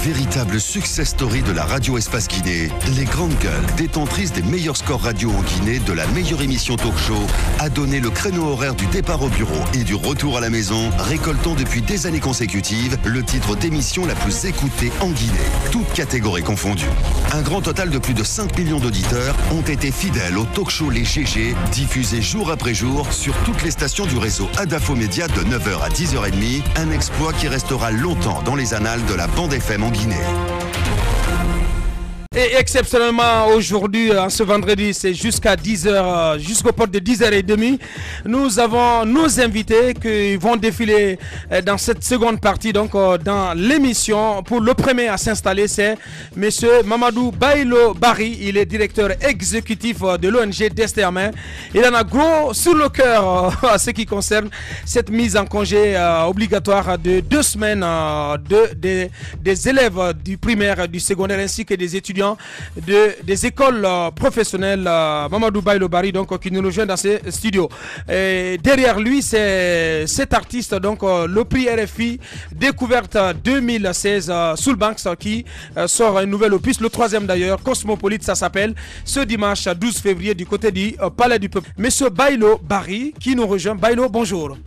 Véritable success story de la radio Espace Guinée, les grandes gueules, détentrices des meilleurs scores radio en Guinée, de la meilleure émission talk show, a donné le créneau horaire du départ au bureau et du retour à la maison, récoltant depuis des années consécutives le titre d'émission la plus écoutée en Guinée, toutes catégories confondues. Un grand total de plus de 5 millions d'auditeurs ont été fidèles au talk show Les GG, diffusé jour après jour sur toutes les stations du réseau Adafo Média de 9h à 10h30, un exploit qui restera longtemps dans les annales de la bande FM en Guinée. Et exceptionnellement aujourd'hui, ce vendredi, c'est jusqu'à 10h, jusqu'au port de 10h30. Nous avons nos invités qui vont défiler dans cette seconde partie, donc dans l'émission. Pour le premier à s'installer, c'est monsieur Mamadou Bailo Bari. Il est directeur exécutif de l'ONG Destin. Il en a gros sur le cœur à ce qui concerne cette mise en congé obligatoire de 2 semaines des élèves du primaire, du secondaire ainsi que des étudiants des écoles professionnelles. Mamadou Bailo Bari, donc, qui nous rejoint dans ces studios. Et derrière lui, c'est cet artiste, donc le prix RFI Découverte 2016 Soulbanks, qui sort un nouvel opus, le 3e d'ailleurs, Cosmopolite, ça s'appelle, ce dimanche 12 février du côté du Palais du Peuple. Monsieur Bailo Bari qui nous rejoint. Bailo, bonjour.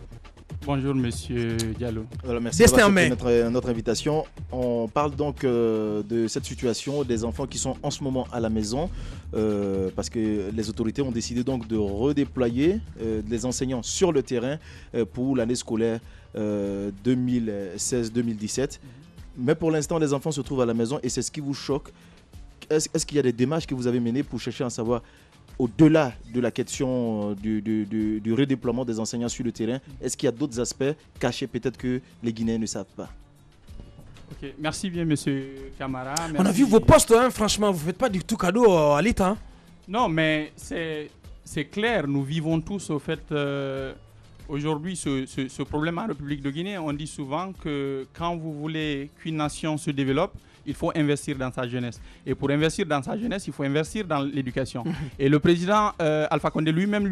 Bonjour Monsieur Diallo. Voilà, merci d'avoir accepté notre invitation. On parle donc de cette situation des enfants qui sont en ce moment à la maison parce que les autorités ont décidé donc de redéployer les enseignants sur le terrain pour l'année scolaire 2016-2017. Mais pour l'instant, les enfants se trouvent à la maison et c'est ce qui vous choque. Est-ce qu'il y a des démarches que vous avez menées pour chercher à savoir, au-delà de la question du redéploiement des enseignants sur le terrain, est-ce qu'il y a d'autres aspects cachés peut-être que les Guinéens ne savent pas? Ok, merci bien Monsieur Camara. Merci. On a vu vos postes, hein, franchement, vous ne faites pas du tout cadeau à l'État. Hein. Non, mais c'est clair, nous vivons tous au fait aujourd'hui ce problème en République de Guinée. On dit souvent que quand vous voulez qu'une nation se développe, il faut investir dans sa jeunesse. Et pour investir dans sa jeunesse, il faut investir dans l'éducation. Et le président Alpha Condé lui-même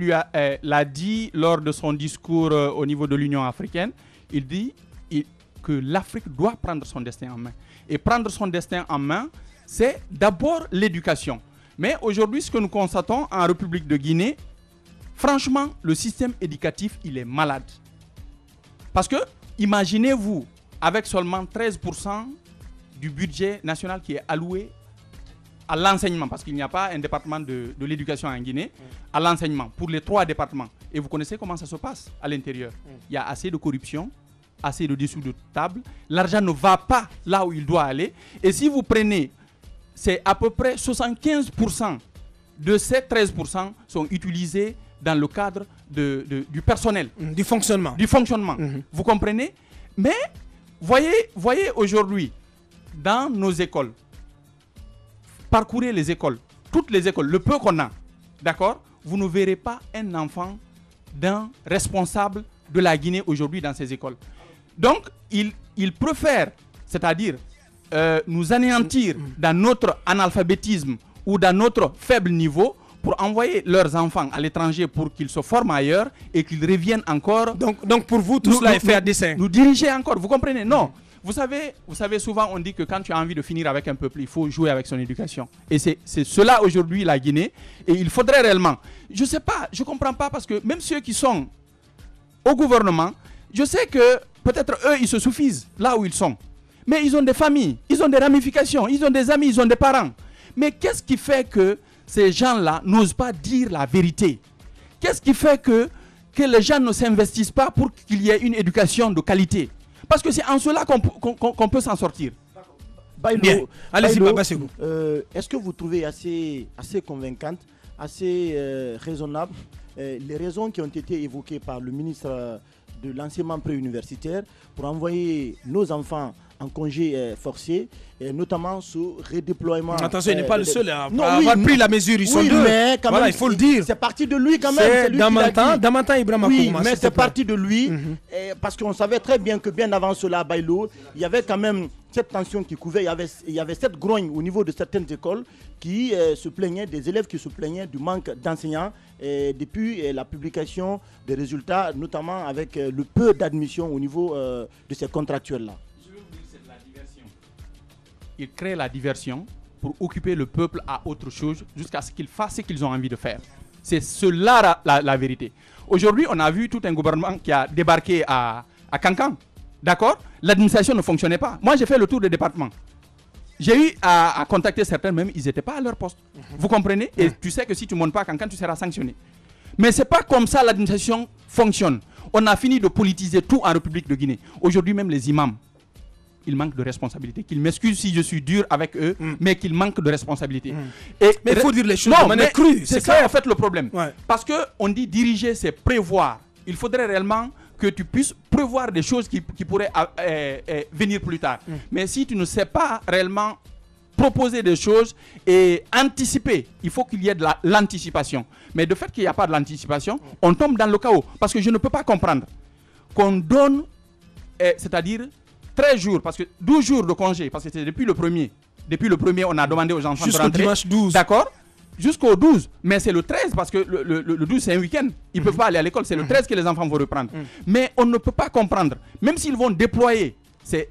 l'a dit lors de son discours au niveau de l'Union africaine. Il dit que l'Afrique doit prendre son destin en main. Et prendre son destin en main, c'est d'abord l'éducation. Mais aujourd'hui, ce que nous constatons en République de Guinée, franchement, le système éducatif, il est malade. Parce que, imaginez-vous, avec seulement 13% du budget national qui est alloué à l'enseignement, parce qu'il n'y a pas un département de l'éducation en Guinée, à l'enseignement, pour les 3 départements. Et vous connaissez comment ça se passe à l'intérieur. Il y a assez de corruption, assez de dessous de table, l'argent ne va pas là où il doit aller. Et si vous prenez, c'est à peu près 75% de ces 13% sont utilisés dans le cadre du personnel. Du fonctionnement. Vous comprenez? Mais voyez aujourd'hui, dans nos écoles, parcourez les écoles, toutes les écoles, le peu qu'on a, d'accord, vous ne verrez pas un enfant d'un responsable de la Guinée aujourd'hui dans ces écoles. Donc, ils préfèrent, c'est-à-dire nous anéantir dans notre analphabétisme ou dans notre faible niveau pour envoyer leurs enfants à l'étranger pour qu'ils se forment ailleurs et qu'ils reviennent encore. Donc pour vous, tout cela est fait à dessein. Nous diriger encore, vous comprenez? Non. Vous savez, souvent on dit que quand tu as envie de finir avec un peuple, il faut jouer avec son éducation. Et c'est cela aujourd'hui la Guinée. Et il faudrait réellement, je ne sais pas, je ne comprends pas parce que même ceux qui sont au gouvernement, je sais que peut-être eux, ils se suffisent là où ils sont. Mais ils ont des familles, ils ont des ramifications, ils ont des amis, ils ont des parents. Mais qu'est-ce qui fait que ces gens-là n'osent pas dire la vérité? Qu'est-ce qui fait que les gens ne s'investissent pas pour qu'il y ait une éducation de qualité? Parce que c'est en cela qu'on peut s'en sortir. Bailo, allez-y, est-ce que vous trouvez assez convaincante, assez raisonnable les raisons qui ont été évoquées par le ministre de l'enseignement préuniversitaire pour envoyer nos enfants en congé forcé, et notamment sous redéploiement. Attention, il n'est pas le seul à avoir pris la mesure. Ils sont deux. Mais quand voilà, même, il faut le dire. C'est parti de lui quand même. C'est Damantan Ibrahima Oui, Kourouma, mais c'est parti de lui. Parce qu'on savait très bien que bien avant cela, Bailo, il y avait quand même cette tension qui couvait. Il y avait cette grogne au niveau de certaines écoles qui se plaignaient, des élèves qui se plaignaient du manque d'enseignants depuis la publication des résultats, notamment avec le peu d'admission au niveau de ces contractuels-là. ils créent la diversion pour occuper le peuple à autre chose jusqu'à ce qu'ils fassent ce qu'ils ont envie de faire. C'est cela la vérité. Aujourd'hui, on a vu tout un gouvernement qui a débarqué à Cancan. D'accord? L'administration ne fonctionnait pas. Moi, j'ai fait le tour des départements. J'ai eu à contacter certains, même ils n'étaient pas à leur poste. Vous comprenez? Et tu sais que si tu ne montes pas à Cancan, tu seras sanctionné. Mais ce n'est pas comme ça l'administration fonctionne. On a fini de politiser tout en République de Guinée. Aujourd'hui, même les imams, ils manquent de responsabilité. Qu'ils m'excusent si je suis dur avec eux, mais qu'ils manquent de responsabilité. Mais il faut dire les choses de manière crue. C'est ça en fait le problème. Ouais. Parce qu'on dit diriger, c'est prévoir. Il faudrait réellement que tu puisses prévoir des choses qui pourraient venir plus tard. Mais si tu ne sais pas réellement proposer des choses et anticiper, il faut qu'il y ait de l'anticipation. Mais de fait qu'il n'y a pas de l'anticipation, on tombe dans le chaos. Parce que je ne peux pas comprendre qu'on donne, c'est-à-dire 13 jours, parce que 12 jours de congé, parce que c'est depuis le premier. Depuis le premier, on a demandé aux enfants de rentrer. Jusqu'au dimanche 12. D'accord? Jusqu'au 12, mais c'est le 13 parce que le 12 c'est un week-end. Ils ne peuvent pas aller à l'école, c'est le 13 que les enfants vont reprendre. Mais on ne peut pas comprendre, même s'ils vont déployer, c'est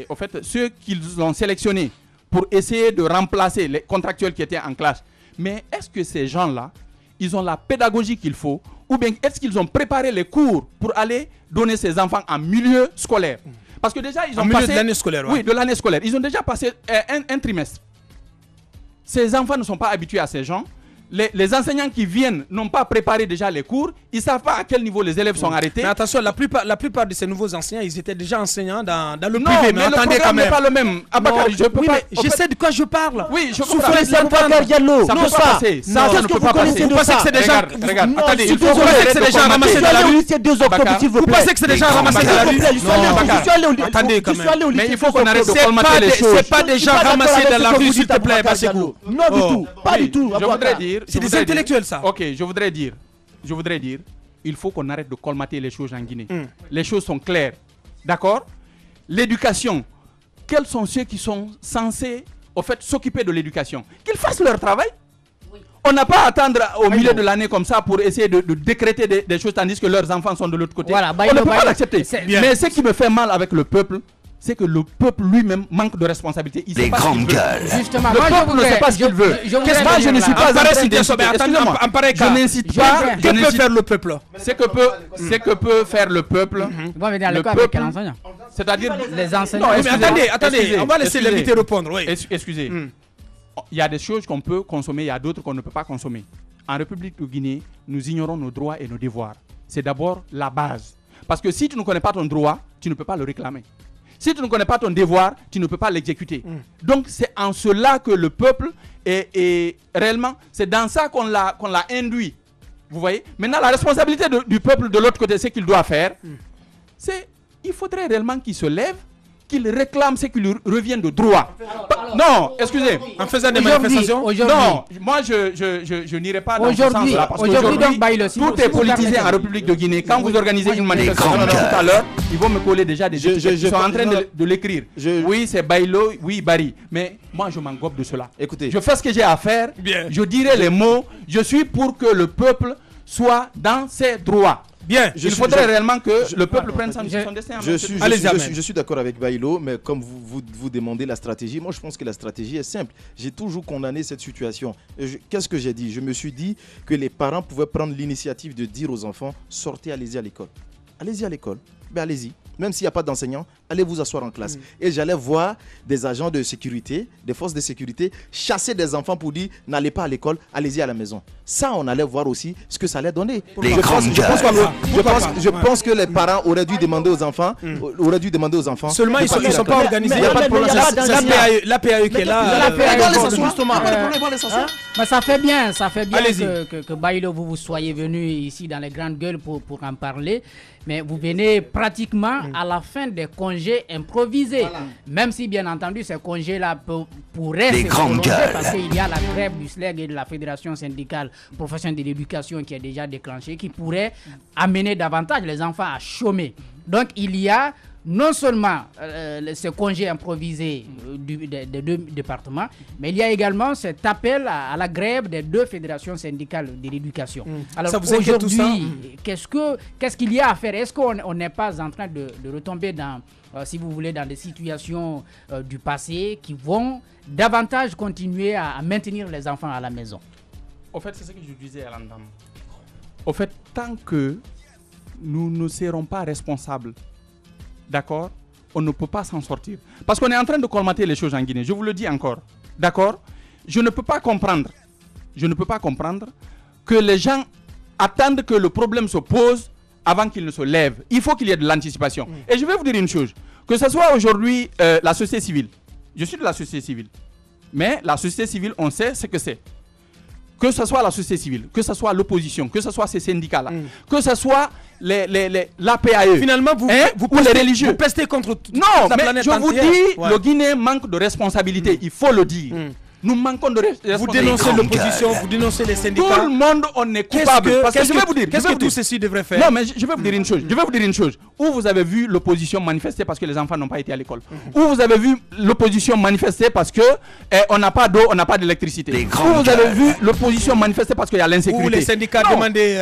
au fait ceux qu'ils ont sélectionnés pour essayer de remplacer les contractuels qui étaient en classe. Mais est-ce que ces gens-là, ils ont la pédagogie qu'il faut, ou bien est-ce qu'ils ont préparé les cours pour aller donner ces enfants en milieu scolaire? Parce que déjà, ils ont passé... de l'année scolaire. Oui, de l'année scolaire. Ils ont déjà passé un trimestre. Ces enfants ne sont pas habitués à ces gens. Les enseignants qui viennent n'ont pas préparé déjà les cours. Ils ne savent pas à quel niveau les élèves sont arrêtés. Mais attention, la plupart de ces nouveaux enseignants, ils étaient déjà enseignants dans le non, privé. Mais attendez, quand même. N'est pas le même. Abakar, je peux pas. Je sais de quoi je parle. Oui, je comprends. Ça ne peut pas passer. Ça ne peut pas passer. Vous pensez que c'est des gens... Attendez, vous pensez que c'est des gens ramassés dans la rue? Vous pensez que c'est des gens ramassés dans la rue? Attendez, quand même. Mais il faut qu'on arrête de colmater les choses. C'est pas des gens ramassés dans la rue, s'il te plaît, Bassegou. Non, du tout. Pas du tout. Je voudrais dire... C'est des intellectuels, ça. Ok, je voudrais dire, il faut qu'on arrête de colmater les choses en Guinée. Les choses sont claires. D'accord? L'éducation, quels sont ceux qui sont censés, au fait, s'occuper de l'éducation? Qu'ils fassent leur travail. Oui. On n'a pas à attendre au milieu de l'année comme ça pour essayer de décréter des choses tandis que leurs enfants sont de l'autre côté. Voilà, on ne peut pas l'accepter. Mais ce qui me fait mal avec le peuple, c'est que le peuple lui-même manque de responsabilité. Il les grandes gueules. Justement, le peuple ne sait pas ce qu'il veut. Moi, je ne suis pas en train d'inciter. Je n'incite pas. Que peut faire le peuple? Ce que peut faire le peuple. C'est-à-dire les enseignants. Non, mais attendez, on va laisser l'invité répondre. Oui. Excusez. Il y a des choses qu'on peut consommer, il y a d'autres qu'on ne peut pas consommer. En République de Guinée, nous ignorons nos droits et nos devoirs. C'est d'abord la base. Parce que si tu ne connais pas ton droit, tu ne peux pas le réclamer. Si tu ne connais pas ton devoir, tu ne peux pas l'exécuter. Donc c'est en cela que le peuple est réellement, c'est dans ça qu'on l'a induit. Vous voyez? Maintenant, la responsabilité du peuple de l'autre côté, ce qu'il doit faire, c'est il faudrait réellement qu'il se lève, qu'il réclame ce qui lui revient de droit. Non, excusez. En faisant des manifestations? Non, moi je n'irai pas dans ce sens-là. Parce qu'aujourd'hui, tout est politisé en République de Guinée. Quand vous organisez une manifestation tout à l'heure, ils vont me coller déjà des gens qui sont en train de l'écrire. Oui, c'est Bailo, oui, Bari. Mais moi, je m'en gobe de cela. Écoutez, je fais ce que j'ai à faire. Je dirai les mots. Je suis pour que le peuple soit dans ses droits. Bien. Il faudrait réellement que le peuple prenne son destin. Je suis d'accord avec Bailo, mais comme vous demandez la stratégie, moi je pense que la stratégie est simple. J'ai toujours condamné cette situation. Qu'est-ce que j'ai dit? Je me suis dit que les parents pouvaient prendre l'initiative de dire aux enfants, sortez, allez-y à l'école. Allez-y à l'école. Ben allez-y. Même s'il n'y a pas d'enseignants, allez vous asseoir en classe. Et j'allais voir des agents de sécurité, des forces de sécurité, chasser des enfants pour dire n'allez pas à l'école, allez-y à la maison. Ça, on allait voir aussi ce que ça allait donner. Je pense que les parents auraient dû demander aux enfants. Seulement, ils ne sont pas organisés. Il n'y a pas de problème. L'APAE qui est là. Mais ça fait bien que Bailo, vous soyez venu ici dans les grandes gueules pour en parler. Mais vous venez pratiquement à la fin des congés improvisés. Voilà. Même si, bien entendu, ces congés-là pourraient se prolonger parce qu'il y a la grève du SLEG et de la Fédération syndicale professionnelle de l'éducation qui est déjà déclenchée, qui pourrait amener davantage les enfants à chômer. Donc, il y a non seulement ce congé improvisé des deux départements, mais il y a également cet appel à la grève des deux fédérations syndicales de l'éducation. Alors aujourd'hui, qu'est-ce qu'il y a à faire? Est-ce qu'on n'est pas en train de retomber dans, si vous voulez, dans des situations du passé qui vont davantage continuer à maintenir les enfants à la maison? Au fait, c'est ce que je disais à l'entame. Au fait, tant que nous ne serons pas responsables, d'accord, on ne peut pas s'en sortir. Parce qu'on est en train de colmater les choses en Guinée. Je vous le dis encore. D'accord? Je ne peux pas comprendre que les gens attendent que le problème se pose avant qu'il ne se lève. Il faut qu'il y ait de l'anticipation. Et je vais vous dire une chose. Que ce soit aujourd'hui la société civile. Je suis de la société civile. Mais la société civile, on sait ce que c'est. Que ce soit la société civile, que ce soit l'opposition, que ce soit ces syndicats-là, que ce soit l'APAE, finalement, vous les religieux. Vous pestez contre toute la planète entière. Non, mais je vous dis, le Guinée manque de responsabilité. Il faut le dire. Nous manquons de responsabilité. Vous dénoncez l'opposition, vous dénoncez les syndicats. Tout le monde, on est coupable. Qu'est-ce que tout ceci devrait faire? Non, mais je vais vous dire une chose. Où vous avez vu l'opposition manifester parce que les enfants n'ont pas été à l'école? Où vous avez vu l'opposition manifester parce que on n'a pas d'eau, on n'a pas d'électricité? Où vous avez vu l'opposition manifester parce qu'il y a l'insécurité? Où les syndicats demandaient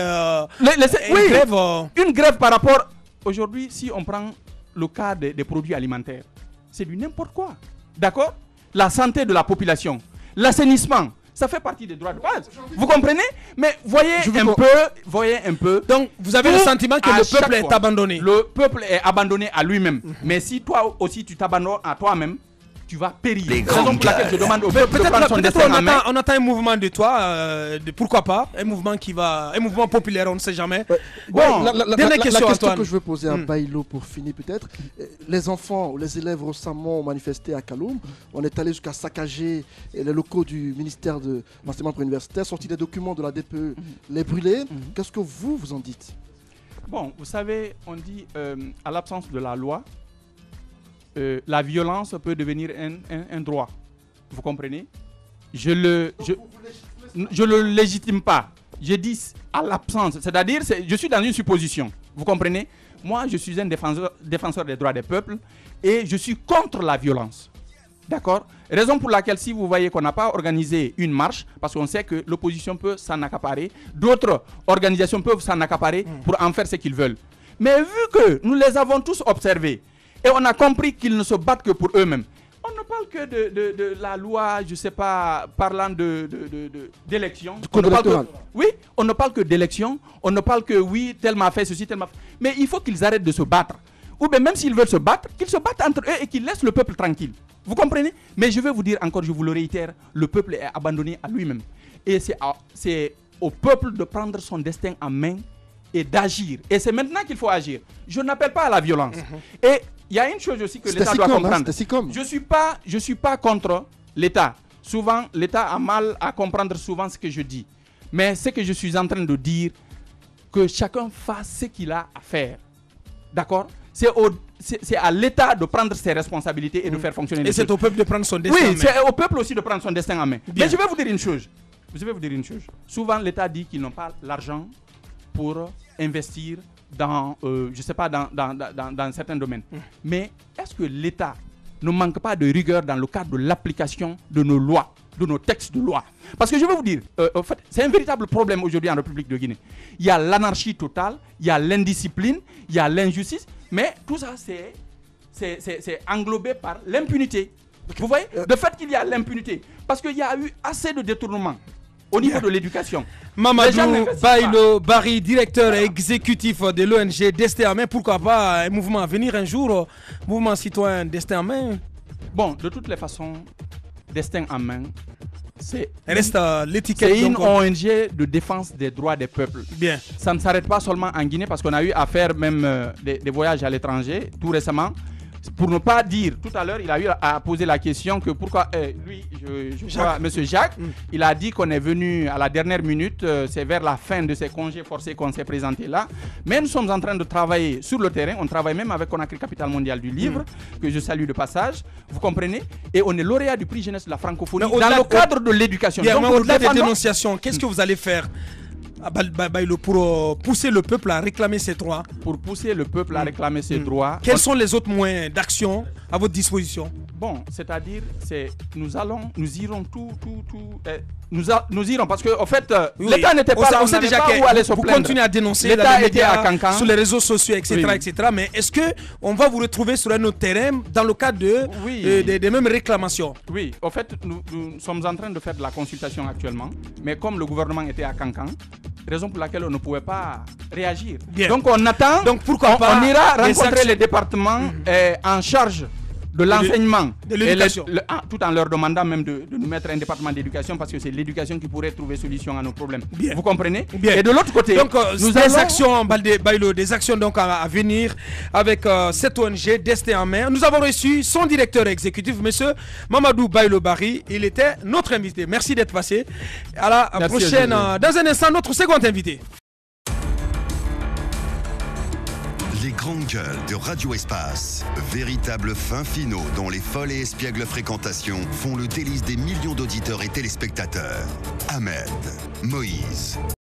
une grève par rapport... Aujourd'hui, si on prend le cas des produits alimentaires, c'est du n'importe quoi. D'accord? La santé de la population, l'assainissement, ça fait partie des droits de base. Vous comprenez? Mais voyez un peu. Donc, vous avez le sentiment que le peuple est abandonné. Le peuple est abandonné à lui-même. Mais si toi aussi tu t'abandonnes à toi-même, tu vas périr. C'est la raison pour laquelle je demande au peuple de prendre son destin en main. On attend un mouvement de toi, pourquoi pas? Un mouvement populaire, on ne sait jamais. Dernière question, la question que je veux poser à Baïlo pour finir peut-être. Les enfants ou les élèves récemment ont manifesté à Kaloum. On est allé jusqu'à saccager les locaux du ministère de l'enseignement préuniversitaire, sorti des documents de la DPE, les brûler. Qu'est-ce que vous en dites? Bon, vous savez, on dit à l'absence de la loi, la violence peut devenir un droit. Vous comprenez? Je le légitime pas. Je dis à l'absence. C'est-à-dire, je suis dans une supposition. Vous comprenez? Moi, je suis un défenseur des droits des peuples et je suis contre la violence. D'accord? Raison pour laquelle, si vous voyez qu'on n'a pas organisé une marche, parce qu'on sait que l'opposition peut s'en accaparer, d'autres organisations peuvent s'en accaparer pour en faire ce qu'ils veulent. Mais vu que nous les avons tous observés, et on a compris qu'ils ne se battent que pour eux-mêmes. On ne parle que de la loi, je ne sais pas, parlant d'élection. Oui, on ne parle que d'élection. On ne parle que oui, tel m'a fait ceci, tel m'a fait. Mais il faut qu'ils arrêtent de se battre. Ou bien même s'ils veulent se battre, qu'ils se battent entre eux et qu'ils laissent le peuple tranquille. Vous comprenez? Mais je vais vous dire encore, je vous le réitère, le peuple est abandonné à lui-même. Et c'est au peuple de prendre son destin en main et d'agir. Et c'est maintenant qu'il faut agir. Je n'appelle pas à la violence. Et il y a une chose aussi que l'État doit comprendre. Je suis pas contre l'État. Souvent, l'État a mal à comprendre souvent ce que je dis. Mais ce que je suis en train de dire, que chacun fasse ce qu'il a à faire. D'accord? C'est à l'État de prendre ses responsabilités et de faire fonctionner les choses. Et c'est au peuple de prendre son destin en main. Oui, c'est au peuple aussi de prendre son destin en main. Bien. Mais je vais vous dire une chose. Souvent, l'État dit qu'ils n'ont pas l'argent pour investir dans, je sais pas, dans certains domaines. Mais est-ce que l'État ne manque pas de rigueur dans le cadre de l'application de nos lois, de nos textes de loi? Parce que je vais vous dire, en fait, c'est un véritable problème aujourd'hui en République de Guinée. Il y a l'anarchie totale, il y a l'indiscipline, il y a l'injustice, mais tout ça, c'est englobé par l'impunité. Vous voyez? Le fait qu'il y a l'impunité, parce qu'il y a eu assez de détournements au niveau de l'éducation. Mamadou Baïlo Barry, directeur exécutif de l'ONG Destin en main. Pourquoi pas un mouvement à venir un jour, mouvement citoyen Destin en main? Bon, de toutes les façons, Destin en main, c'est une ONG de défense des droits des peuples. Bien. Ça ne s'arrête pas seulement en Guinée, parce qu'on a eu à faire même des voyages à l'étranger tout récemment. Pour ne pas dire, tout à l'heure, il a eu à poser la question que pourquoi, lui, je crois, M. Jacques, il a dit qu'on est venu à la dernière minute, c'est vers la fin de ces congés forcés qu'on s'est présenté là. Mais nous sommes en train de travailler sur le terrain, on travaille même avec Conakry, capitale mondiale du livre, que je salue de passage, vous comprenez? Et on est lauréat du prix jeunesse de la francophonie dans le cadre de l'éducation. Au-delà des dénonciations, qu'est-ce que vous allez faire? pour pousser le peuple à réclamer ses droits? Pour pousser le peuple à réclamer ses droits. Quels sont les autres moyens d'action à votre disposition? Bon, c'est-à-dire, nous irons nous irons parce que en fait, l'État n'était pas là, on savait pas où aller se plaindre. Vous continuez à dénoncer l'État était à Cancan, sur les réseaux sociaux, etc., etc. Mais est-ce que on va vous retrouver sur un autre terrain dans le cadre des mêmes réclamations? Oui, en fait, nous sommes en train de faire de la consultation actuellement, mais comme le gouvernement était à Cancan, raison pour laquelle on ne pouvait pas réagir. Bien. Donc on attend. Donc pourquoi pas on ira rencontrer les départements en charge de l'enseignement, de l'éducation, tout en leur demandant même de nous mettre un département d'éducation parce que c'est l'éducation qui pourrait trouver solution à nos problèmes. Bien. Vous comprenez? Bien. Et de l'autre côté, donc des actions donc à venir avec cette ONG Destin en Mer. Nous avons reçu son directeur exécutif, monsieur Mamadou Bailo Barry. Il était notre invité. Merci d'être passé. À la prochaine. Dans un instant, notre second invité. Les grandes gueules de Radio Espace, véritables fins finaux dont les folles et espiègles fréquentations font le délice des millions d'auditeurs et téléspectateurs. Ahmed, Moïse,